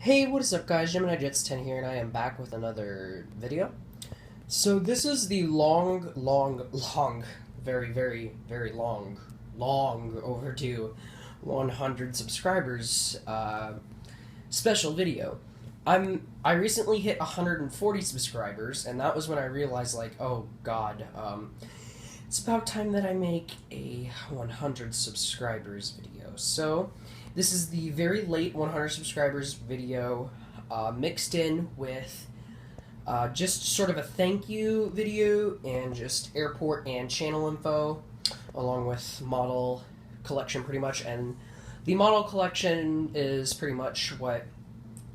Hey, what is up guys, Gemini Jets 10 here, and I am back with another video. So this is the very long overdue 100 subscribers special video. I recently hit 140 subscribers, and that was when I realized, like, oh god, it's about time that I make a 100 subscribers video. So this is the very late 100 subscribers video, mixed in with just sort of a thank you video and just airport and channel info, along with model collection pretty much. And the model collection is pretty much what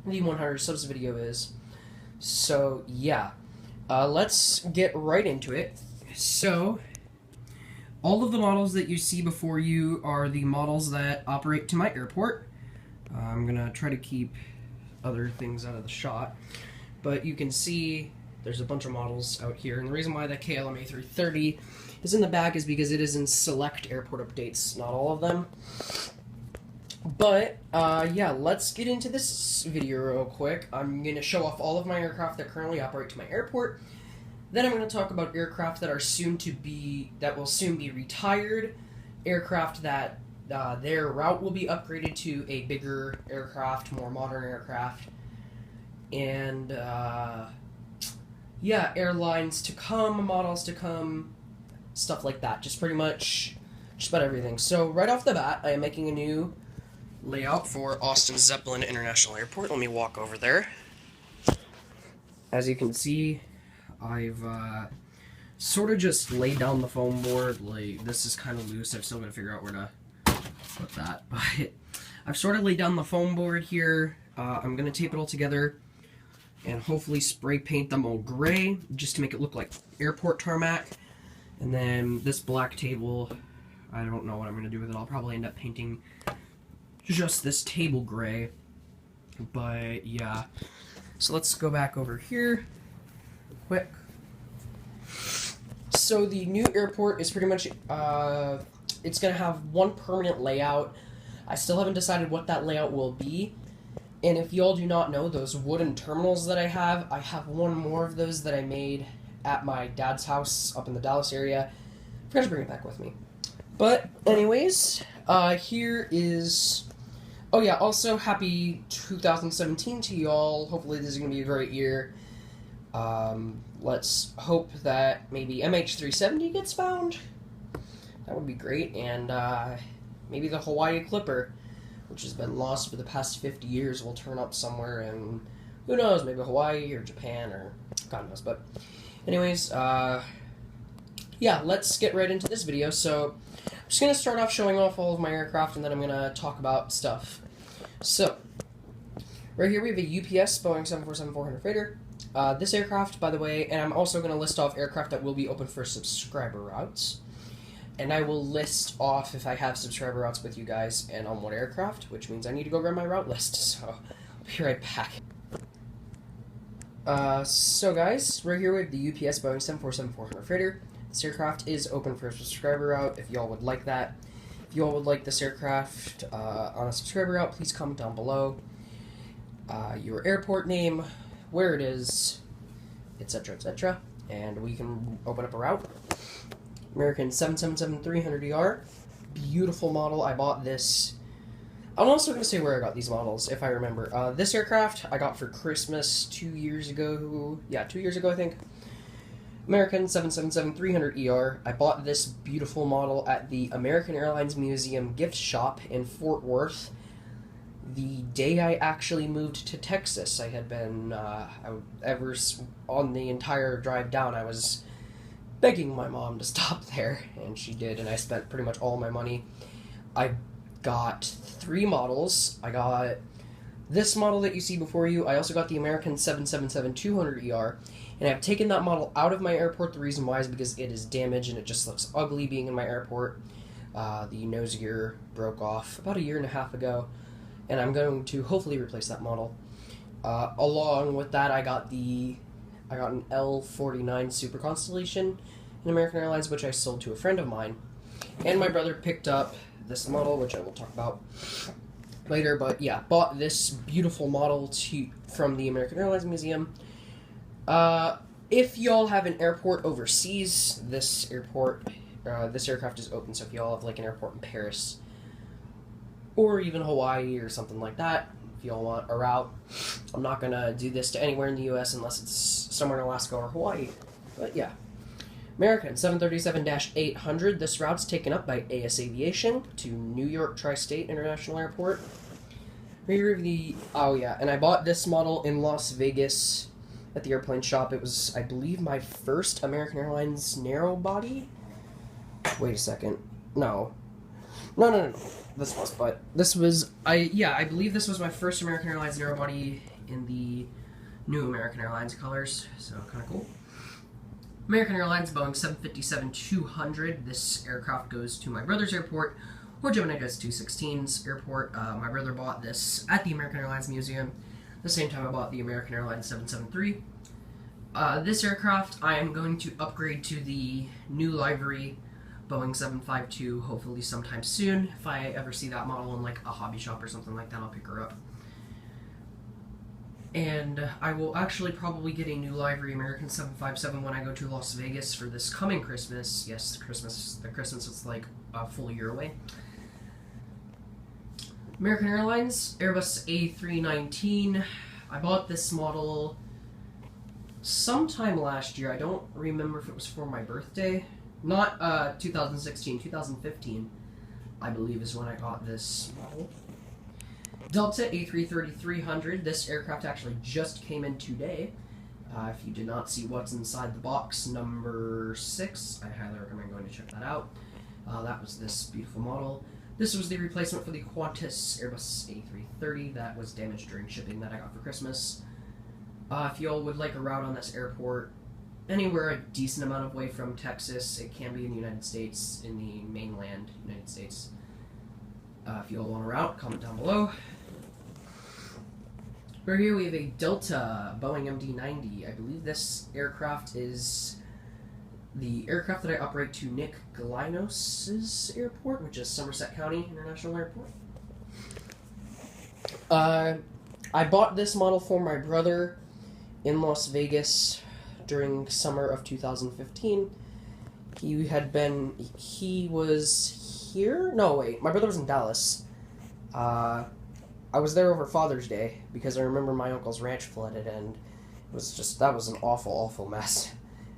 the 100 subs video is. So yeah, let's get right into it. So all of the models that you see before you are the models that operate to my airport. I'm gonna try to keep other things out of the shot, but you can see there's a bunch of models out here, and the reason why the KLM A330 is in the back is because it is in select airport updates, not all of them. But yeah, let's get into this video real quick. I'm gonna show off all of my aircraft that currently operate to my airport. Then I'm going to talk about aircraft that will soon be retired, aircraft that their route will be upgraded to a bigger aircraft, more modern aircraft, and yeah, airlines to come, models to come, stuff like that. Just pretty much, just about everything. So right off the bat, I am making a new layout for Austin Zeppelin International Airport. Let me walk over there. As you can see, I've sort of just laid down the foam board. Like, this is kind of loose. I've still got to figure out where to put that. But I've sort of laid down the foam board here. I'm going to tape it all together and hopefully spray paint them all gray just to make it look like airport tarmac. And then this black table, I don't know what I'm going to do with it. I'll probably end up painting just this table gray. But yeah. So let's go back over here quick. So the new airport is pretty much, it's going to have one permanent layout. I still haven't decided what that layout will be. And if y'all do not know, those wooden terminals that I have one more of those that I made at my dad's house up in the Dallas area. I forgot to bring it back with me. But anyways, here is... Oh yeah, also happy 2017 to y'all. Hopefully this is going to be a great year. Let's hope that maybe MH370 gets found. That would be great. And maybe the Hawaii Clipper, which has been lost for the past 50 years, will turn up somewhere in, who knows, maybe Hawaii or Japan or God knows. But anyways, yeah, let's get right into this video. So I'm just going to start off showing off all of my aircraft, and then I'm going to talk about stuff. So right here we have a UPS Boeing 747-400 freighter. This aircraft, by the way, and I'm also going to list off aircraft that will be open for subscriber routes. And I will list off if I have subscriber routes with you guys and on what aircraft, which means I need to go grab my route list. So I'll be right back. So guys, right here we have the UPS Boeing 747-400 freighter. This aircraft is open for a subscriber route if y'all would like that. If y'all would like this aircraft on a subscriber route, please comment down below. Your airport name, where it is, etc., etc., and we can open up a route. American 777-300ER, beautiful model. I bought this. I'm also going to say where I got these models, if I remember. This aircraft I got for Christmas 2 years ago. Yeah, 2 years ago, I think. American 777-300ER. I bought this beautiful model at the American Airlines Museum gift shop in Fort Worth. The day I actually moved to Texas. I had been, on the entire drive down, I was begging my mom to stop there, and she did, and I spent pretty much all my money. I got 3 models. I got this model that you see before you. I also got the American 777-200ER, and I've taken that model out of my airport. The reason why is because it is damaged, and it just looks ugly being in my airport. The nose gear broke off about 1.5 years ago. And I'm going to hopefully replace that model. Along with that, I got an L49 Super Constellation in American Airlines, which I sold to a friend of mine. And my brother picked up this model, which I will talk about later, but yeah, bought this beautiful model from the American Airlines Museum. If y'all have an airport overseas, this aircraft is open, so if y'all have like an airport in Paris or even Hawaii or something like that, if y'all want a route, I'm not gonna do this to anywhere in the US unless it's somewhere in Alaska or Hawaii, but yeah. American 737-800, this route's taken up by AS Aviation to New York Tri-State International Airport. Oh yeah, and I bought this model in Las Vegas at the airplane shop. It was, I believe, my first American Airlines narrow body. Wait a second. No. I believe this was my first American Airlines narrow body in the new American Airlines colors, so kind of cool. American Airlines Boeing 757-200. This aircraft goes to my brother's airport, or Gemini goes to 216's airport. My brother bought this at the American Airlines Museum, the same time I bought the American Airlines 773. This aircraft I am going to upgrade to the new livery Boeing 752, hopefully sometime soon. If I ever see that model in like a hobby shop or something like that, I'll pick her up. And I will actually probably get a new livery American 757 when I go to Las Vegas for this coming Christmas. Yes, the Christmas is like a full year away. American Airlines, Airbus A319. I bought this model sometime last year. I don't remember if it was for my birthday. Not 2016, 2015, I believe is when I got this model. Delta A330-300. This aircraft actually just came in today. If you did not see what's inside the box, number 6, I highly recommend going to check that out. That was this beautiful model. This was the replacement for the Qantas Airbus A330 that was damaged during shipping that I got for Christmas. If y'all would like a route on this airport, anywhere a decent amount of way from Texas, it can be in the United States, in the mainland United States. If y'all want a route, comment down below. Right here we have a Delta Boeing MD-90. I believe this aircraft is the aircraft that I operate to Nick Galinos' airport, which is Somerset County International Airport. I bought this model for my brother in Las Vegas during summer of 2015. He was here? No, wait, my brother was in Dallas. I was there over Father's Day because I remember my uncle's ranch flooded, and that was an awful, awful mess.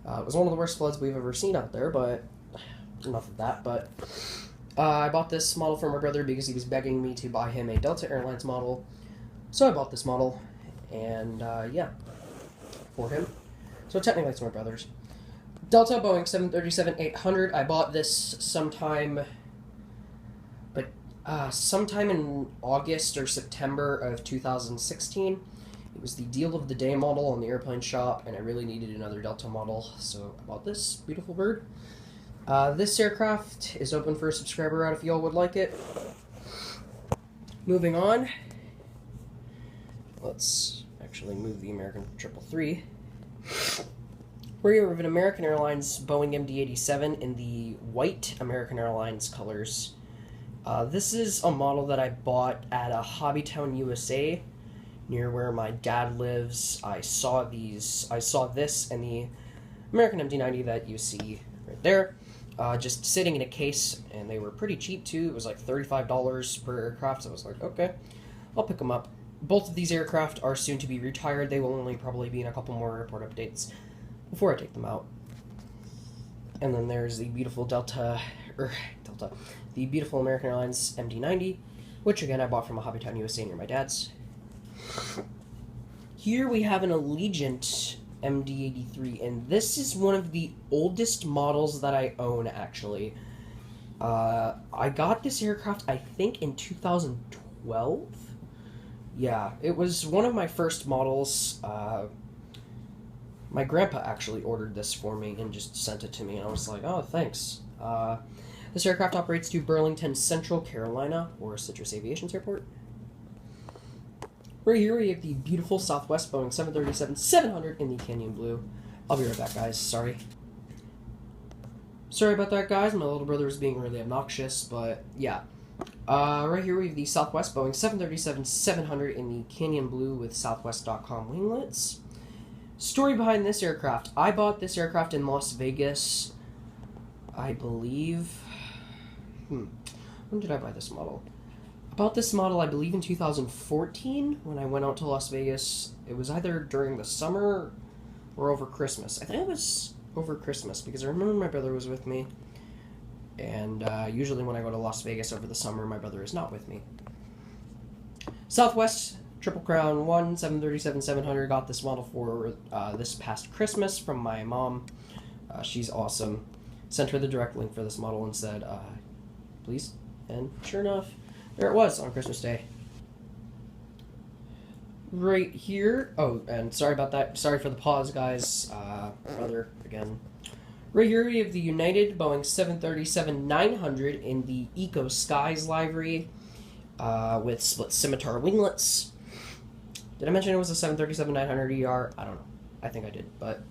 It was one of the worst floods we've ever seen out there, but enough of that. But I bought this model for my brother because he was begging me to buy him a Delta Airlines model. So I bought this model, and yeah, for him. So technically it's my brother's. Delta Boeing 737-800. I bought this sometime in August or September of 2016. It was the deal of the day model on the airplane shop, and I really needed another Delta model, so I bought this beautiful bird. This aircraft is open for a subscriber route if y'all would like it. Moving on. Let's actually move the American 333. We have an American Airlines Boeing MD-87 in the white American Airlines colors. This is a model that I bought at a Hobbytown, USA, near where my dad lives. I saw this and the American MD-90 that you see right there, just sitting in a case, and they were pretty cheap too. It was like $35 per aircraft, so I was like, okay, I'll pick them up. Both of these aircraft are soon to be retired. They will only probably be in a couple more airport updates before I take them out. And then there's the beautiful the beautiful American Airlines MD-90, which again I bought from a Hobbytown, USA near my dad's. Here we have an Allegiant MD-83, and this is one of the oldest models that I own, actually. I got this aircraft, I think, in 2012? Yeah, it was one of my first models. My grandpa actually ordered this for me and just sent it to me, and I was like, oh, thanks. This aircraft operates to Burlington, Central Carolina, or Citrus Aviation's airport. Right here we have the beautiful Southwest Boeing 737-700 in the Canyon Blue. I'll be right back, guys. Sorry about that, guys. My little brother was being really obnoxious, but yeah. Right here we have the Southwest Boeing 737-700 in the Canyon Blue with Southwest.com winglets. Story behind this aircraft. I bought this aircraft in Las Vegas, I believe. When did I buy this model? I bought this model, I believe, in 2014 when I went out to Las Vegas. It was either during the summer or over Christmas. I think it was over Christmas because I remember my brother was with me. And usually when I go to Las Vegas over the summer, my brother is not with me. Southwest Triple Crown 1 737-700. Got this model for this past Christmas from my mom. She's awesome. Sent her the direct link for this model and said, please. And sure enough, there it was on Christmas Day. Right here. Oh, and sorry about that. Sorry for the pause, guys. Brother, again. Right here we have the United Boeing 737-900 in the Eco Skies livery with split scimitar winglets. Did I mention it was a 737-900ER? I don't know. I think I did. But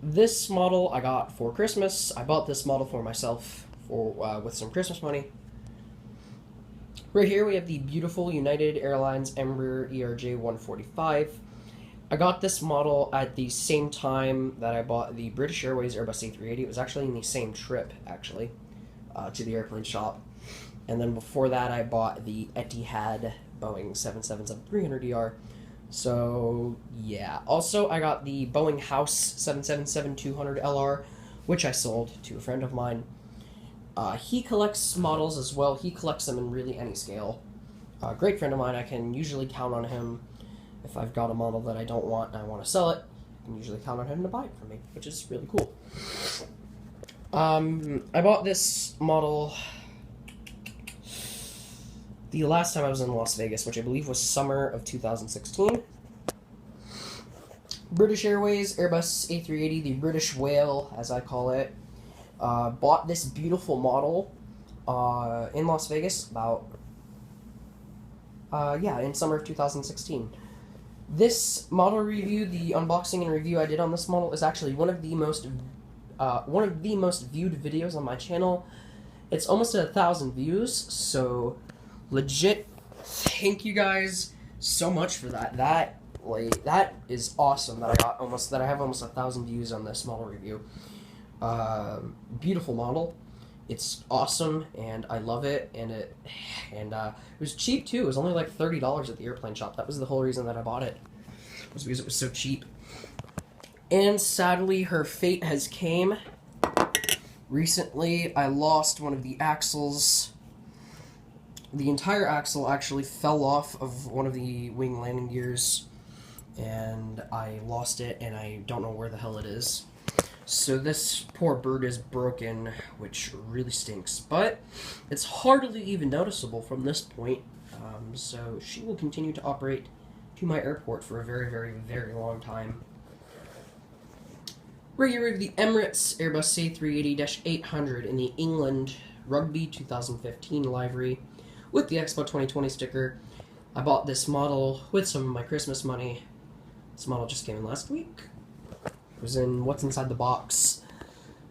this model I got for Christmas. I bought this model for myself with some Christmas money. Right here we have the beautiful United Airlines Embraer ERJ-145. I got this model at the same time that I bought the British Airways Airbus A380. It was actually in the same trip, actually, to the airplane shop. And then before that, I bought the Etihad Boeing 777-300ER. So, yeah. Also, I got the Boeing House 777-200LR, which I sold to a friend of mine. He collects models as well. He collects them in really any scale. Great friend of mine. I can usually count on him. If I've got a model that I don't want and I want to sell it, I can usually count on him to buy it for me, which is really cool. I bought this model the last time I was in Las Vegas, which I believe was summer of 2016. British Airways Airbus A380, the British Whale, as I call it. Bought this beautiful model in Las Vegas in summer of 2016. This model review, the unboxing and review I did on this model, is actually one of the most viewed videos on my channel. It's almost at 1,000 views, so legit, thank you guys so much for that. That is awesome that I have almost 1,000 views on this model review. Beautiful model. It's awesome, and I love it, and it was cheap too. It was only like $30 at the airplane shop. That was the whole reason that I bought it, was because it was so cheap. And sadly, her fate has came. Recently, I lost one of the axles. The entire axle actually fell off of one of the wing landing gears, and I lost it, and I don't know where the hell it is. So this poor bird is broken, which really stinks, but it's hardly even noticeable from this point. So she will continue to operate to my airport for a very, very, very long time. Right here we have the Emirates Airbus A380-800 in the England Rugby 2015 livery with the Expo 2020 sticker. I bought this model with some of my Christmas money. This model just came in last week. It was in What's Inside the Box,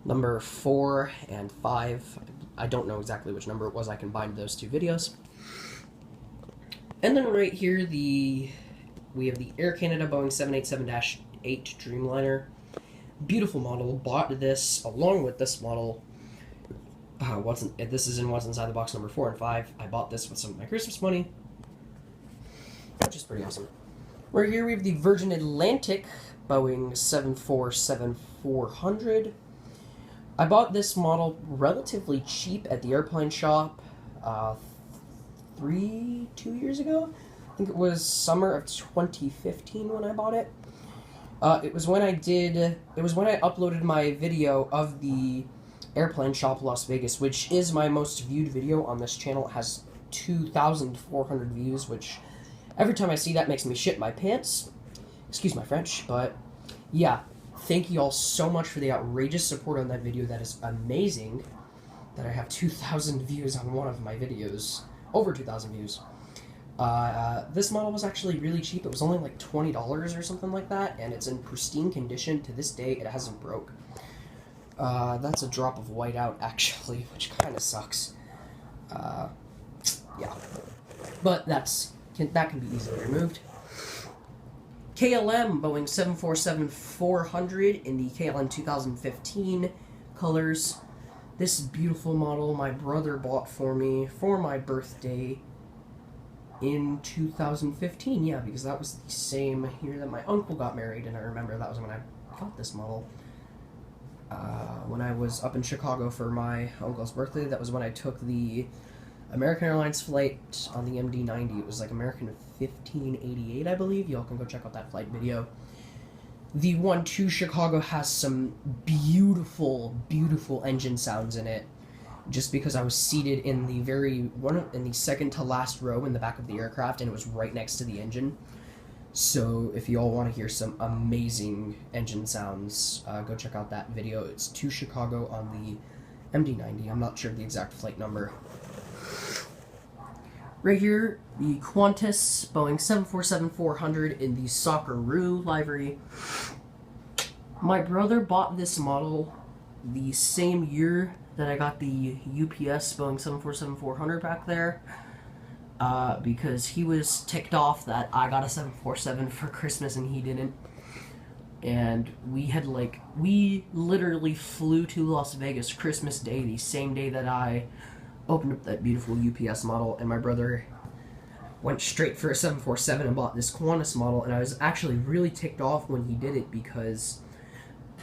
number 4 and 5. I don't know exactly which number it was. I can bind those two videos. And then right here, we have the Air Canada Boeing 787-8 Dreamliner. Beautiful model. Bought this along with this model. This is in What's Inside the Box number 4 and 5. I bought this with some of my Christmas money, which is pretty awesome. Right here we have the Virgin Atlantic Boeing 747-400. I bought this model relatively cheap at the airplane shop 2 years ago. I think it was summer of 2015 when I bought it. It was when I uploaded my video of the airplane shop Las Vegas, which is my most viewed video on this channel. It has 2,400 views, which every time I see that makes me shit my pants. Excuse my French, but yeah, thank you all so much for the outrageous support on that video. That is amazing that I have 2,000 views on one of my videos. Over 2,000 views. This model was actually really cheap. It was only like $20 or something like that, and it's in pristine condition. To this day, it hasn't broke. That's a drop of white out, actually, which kind of sucks. Yeah. But that can be easily removed. KLM Boeing 747-400 in the KLM 2015 colors. This beautiful model my brother bought for me for my birthday in 2015. Yeah, because that was the same year that my uncle got married, and I remember that was when I got this model. When I was up in Chicago for my uncle's birthday, that was when I took the American Airlines flight on the MD-90. It was like American 1588, I believe. Y'all can go check out that flight video. The one to Chicago has some beautiful, beautiful engine sounds in it. Just because I was seated in the second to last row in the back of the aircraft, and it was right next to the engine. So if you all want to hear some amazing engine sounds, go check out that video. It's to Chicago on the MD-90. I'm not sure the exact flight number. Right here, the Qantas Boeing 747-400 in the Socceroo livery. My brother bought this model the same year that I got the UPS Boeing 747-400 back there, because he was ticked off that I got a 747 for Christmas and he didn't. And we literally flew to Las Vegas Christmas Day, the same day that I opened up that beautiful UPS model, and my brother went straight for a 747 and bought this Qantas model, and I was actually really ticked off when he did it, because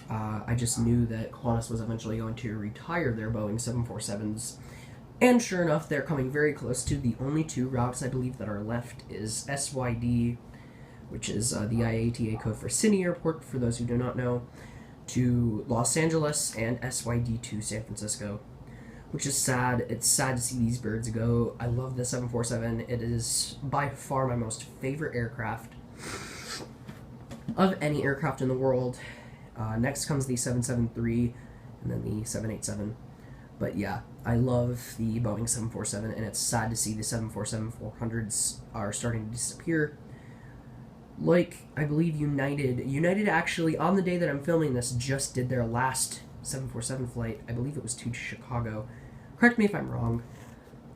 I just knew that Qantas was eventually going to retire their Boeing 747s, and sure enough, they're coming very close to the only two routes I believe that are left is SYD, which is the IATA code for Sydney Airport, for those who do not know, to Los Angeles, and SYD to San Francisco. Which is sad. It's sad to see these birds go. I love the 747. It is by far my most favorite aircraft of any aircraft in the world. Next comes the 773 and then the 787. But yeah, I love the Boeing 747, and it's sad to see the 747-400s are starting to disappear. Like, I believe United actually, on the day that I'm filming this, just did their last 747 flight. I believe it was to Chicago. Correct me if I'm wrong.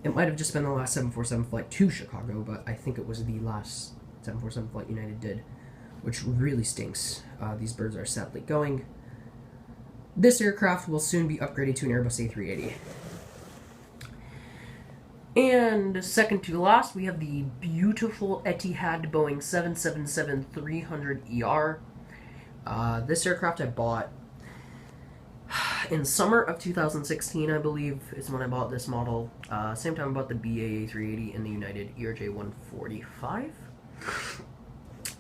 It might have just been the last 747 flight to Chicago, but I think it was the last 747 flight United did, which really stinks. These birds are sadly going. This aircraft will soon be upgraded to an Airbus A380. And second to last, we have the beautiful Etihad Boeing 777-300ER. This aircraft I bought in summer of 2016, I believe, is when I bought this model. Same time I bought the BA A380 and the United ERJ 145.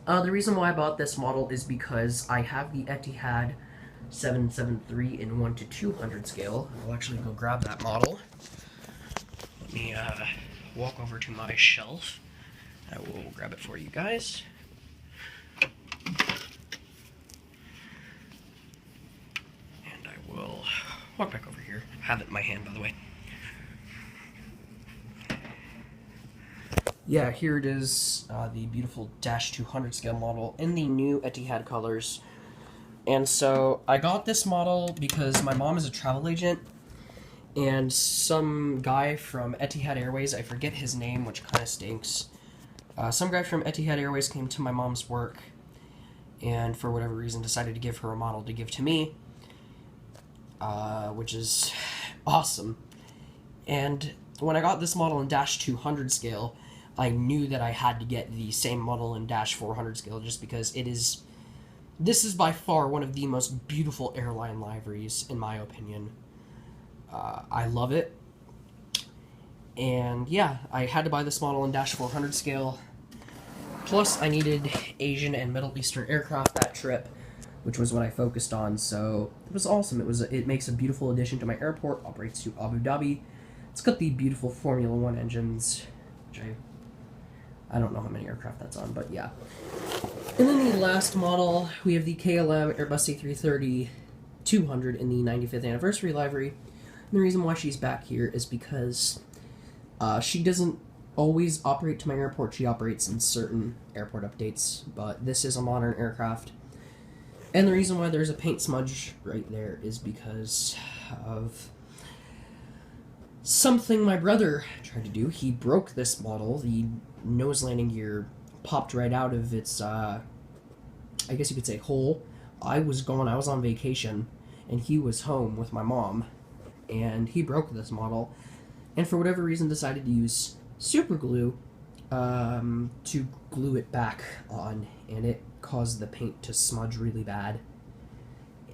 The reason why I bought this model is because I have the Etihad 773 in 1 to 200 scale. I'll actually go grab that model. Let me walk over to my shelf. I will grab it for you guys. We'll walk back over here. I have it in my hand, by the way. Yeah, here it is, the beautiful Dash 200 scale model in the new Etihad colors. And so I got this model because my mom is a travel agent, and some guy from Etihad Airways, I forget his name, which kind of stinks. Some guy from Etihad Airways came to my mom's work, and for whatever reason decided to give her a model to give to me. Which is awesome. And when I got this model in Dash 200 scale, I knew that I had to get the same model in Dash 400 scale, just because this is by far one of the most beautiful airline liveries, in my opinion. I love it. And yeah, I had to buy this model in Dash 400 scale. Plus, I needed Asian and Middle Eastern aircraft that trip, which was what I focused on, so it was awesome. It makes a beautiful addition to my airport, operates to Abu Dhabi. It's got the beautiful Formula 1 engines, which I don't know how many aircraft that's on, but yeah. And then the last model, we have the KLM Airbus A330-200 in the 95th anniversary livery. And the reason why she's back here is because she doesn't always operate to my airport. She operates in certain airport updates, but this is a modern aircraft. And the reason why there's a paint smudge right there is because of something my brother tried to do. He broke this model. The nose landing gear popped right out of its, I guess you could say, hole. I was gone. I was on vacation, and he was home with my mom, and he broke this model, and for whatever reason decided to use super glue to glue it back on, and it caused the paint to smudge really bad.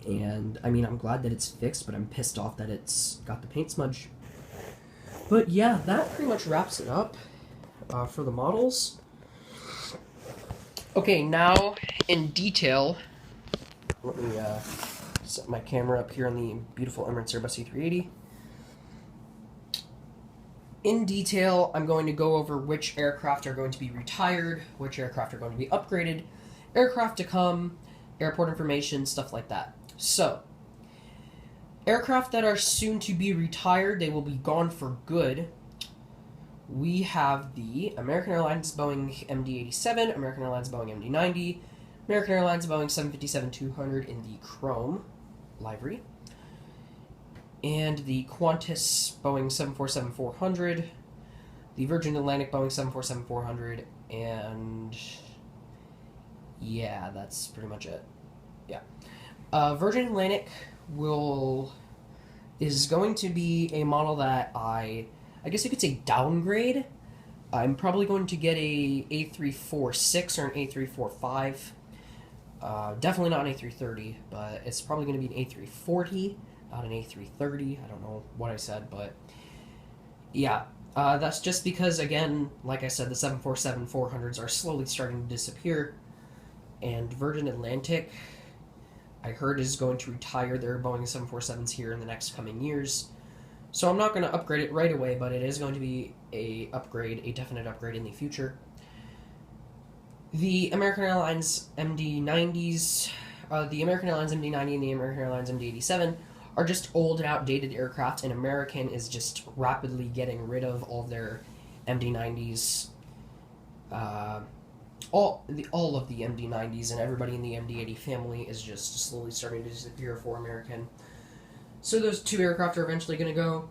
And I mean, I'm glad that it's fixed, but I'm pissed off that it's got the paint smudge. But yeah, that pretty much wraps it up for the models. Okay, now in detail, let me set my camera up here on the beautiful Emirates Airbus A380. In detail, I'm going to go over which aircraft are going to be retired, which aircraft are going to be upgraded, aircraft to come, airport information, stuff like that. So, aircraft that are soon to be retired, they will be gone for good. We have the American Airlines Boeing MD-87, American Airlines Boeing MD-90, American Airlines Boeing 757-200 in the chrome livery, and the Qantas Boeing 747-400, the Virgin Atlantic Boeing 747-400, and yeah, that's pretty much it. Yeah. Virgin Atlantic is going to be a model that I guess you could say downgrade. I'm probably going to get a A346 or an A345. Definitely not an A330, but it's probably going to be an A340, not an A330. I don't know what I said, but yeah. That's just because, again, like I said, the 747-400s are slowly starting to disappear, and Virgin Atlantic, I heard, is going to retire their Boeing 747s here in the next coming years. So I'm not going to upgrade it right away, but it is going to be a definite upgrade in the future. The American Airlines MD-90s, the American Airlines MD-90 and the American Airlines MD-87 are just old and outdated aircraft, and American is just rapidly getting rid of all of their MD-90s. All of the MD-90s and everybody in the MD-80 family is just slowly starting to disappear for American. So those two aircraft are eventually going to go.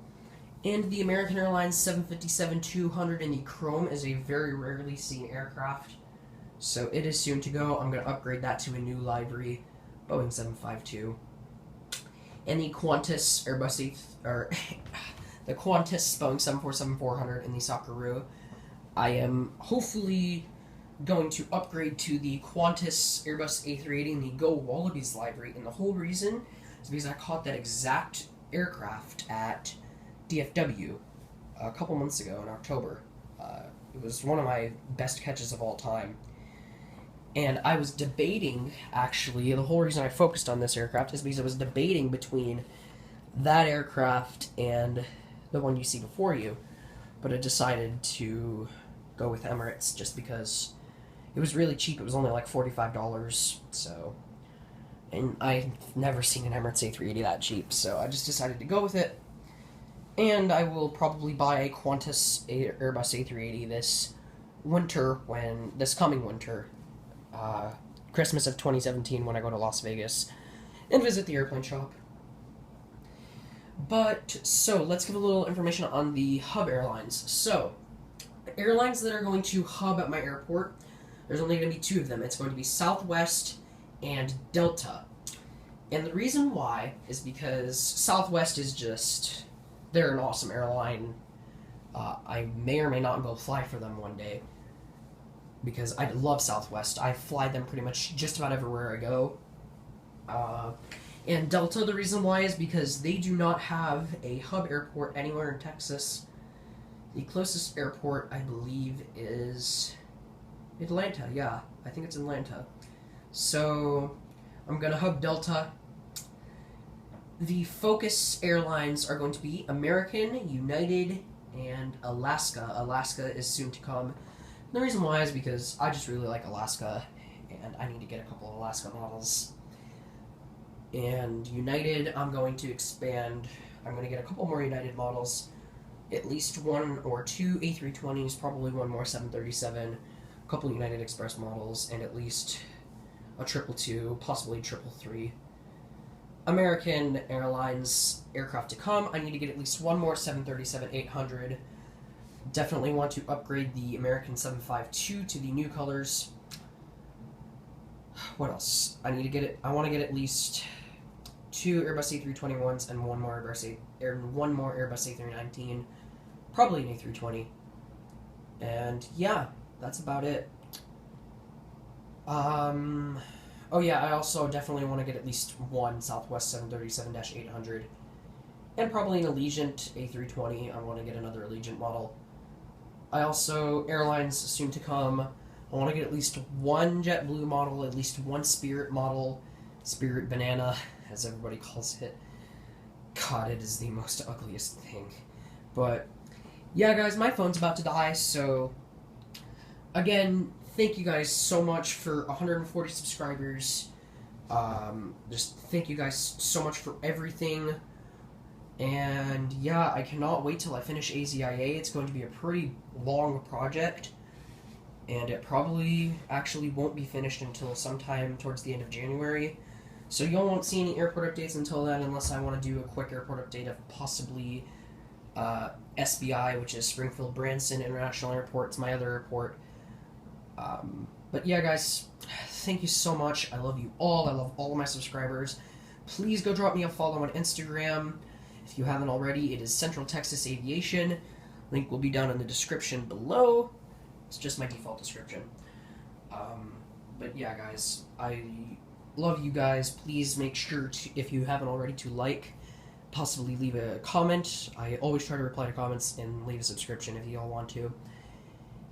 And the American Airlines 757-200 in the chrome is a very rarely seen aircraft. So it is soon to go. I'm going to upgrade that to a new livery, Boeing 752. And the Qantas the Qantas Boeing 747-400 in the Socceroo, I am hopefully going to upgrade to the Qantas Airbus A380 in the Go Wallabies livery, and the whole reason is because I caught that exact aircraft at DFW a couple months ago in October. It was one of my best catches of all time. And I was debating, actually, the whole reason I focused on this aircraft is because I was debating between that aircraft and the one you see before you, but I decided to go with Emirates just because it was really cheap. It was only like $45, so, and I've never seen an Emirates A380 that cheap, so I just decided to go with it. And I will probably buy a Qantas Airbus A380 this coming winter, Christmas of 2017, when I go to Las Vegas and visit the airplane shop. But, so, let's give a little information on the hub airlines. So, the airlines that are going to hub at my airport, there's only going to be two of them. It's going to be Southwest and Delta. And the reason why is because Southwest is just, they're an awesome airline. I may or may not go fly for them one day, because I love Southwest. I fly them pretty much just about everywhere I go. And Delta, the reason why is because they do not have a hub airport anywhere in Texas. The closest airport, I believe, is Atlanta. Yeah, I think it's Atlanta. So, I'm going to hub Delta. The focus airlines are going to be American, United, and Alaska. Alaska is soon to come. The reason why is because I just really like Alaska, and I need to get a couple of Alaska models. And United, I'm going to expand. I'm going to get a couple more United models. At least one or two A320s, probably one more 737, a couple United Express models, and at least a 222, possibly 333. American Airlines aircraft to come. I need to get at least one more 737-800. Definitely want to upgrade the American 752 to the new colors. What else? I want to get at least 2 Airbus A321s and one more Airbus A319. Probably an A320. And yeah, that's about it. Oh yeah, I also definitely want to get at least one Southwest 737-800. And probably an Allegiant A320. I want to get another Allegiant model. I also, airlines soon to come. I want to get at least one JetBlue model, at least one Spirit model. Spirit Banana, as everybody calls it. God, it is the most ugliest thing. But, yeah guys, my phone's about to die, so... Again, thank you guys so much for 140 subscribers. Just thank you guys so much for everything. And yeah, I cannot wait till I finish AZIA. It's going to be a pretty long project. And it probably actually won't be finished until sometime towards the end of January. So y'all won't see any airport updates until then, unless I want to do a quick airport update of possibly SBI, which is Springfield Branson International Airport. It's my other airport. But yeah, guys, thank you so much. I love you all. I love all of my subscribers. Please go drop me a follow on Instagram. If you haven't already, it is Central Texas Aviation. Link will be down in the description below. It's just my default description. But yeah, guys, I love you guys. Please make sure to, if you haven't already, to like, possibly leave a comment. I always try to reply to comments and leave a subscription if you all want to.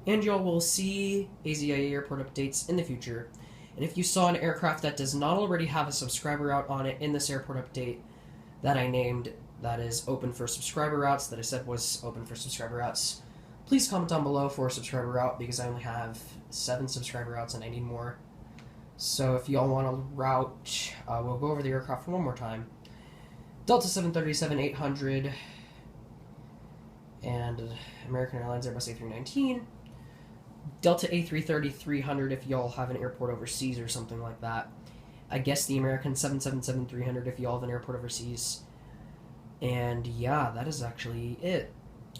And y'all will see AZIA airport updates in the future. And if you saw an aircraft that does not already have a subscriber route on it in this airport update that I named, that is open for subscriber routes, that I said was open for subscriber routes, please comment down below for a subscriber route, because I only have 7 subscriber routes and I need more. So if y'all want a route, we'll go over the aircraft one more time. Delta 737-800 and American Airlines Airbus A319. Delta A330-300 if y'all have an airport overseas or something like that. I guess the American 777-300 if y'all have an airport overseas. And yeah, that is actually it.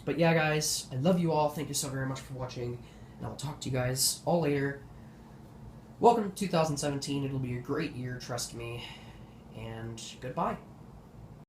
But yeah, guys, I love you all. Thank you so very much for watching. And I'll talk to you guys all later. Welcome to 2017. It'll be a great year, trust me. And goodbye.